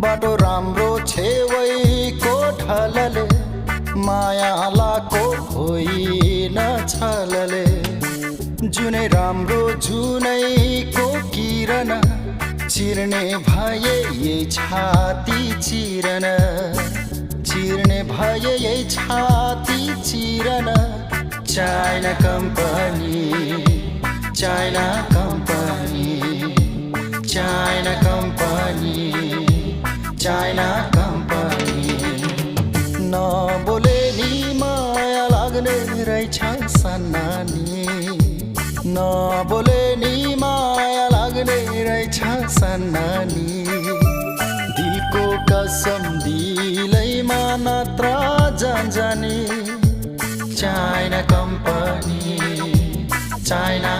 बाटो राम्रो छेवैको ढलले मायालाको होइन छलले जुनै राम्रो जुनैको किरण चिर्ने भए यही छाती चिरन चिर्ने भए यही छाती चिरन China company China company China company China company नबोले नि माया लाग्ने रहेछ सन्नानी नबोले नि माया लाग्ने रहेछ सन्नानी दिलको कसम दिलैमा नत्र जानी चाइना कम्पनी चाइना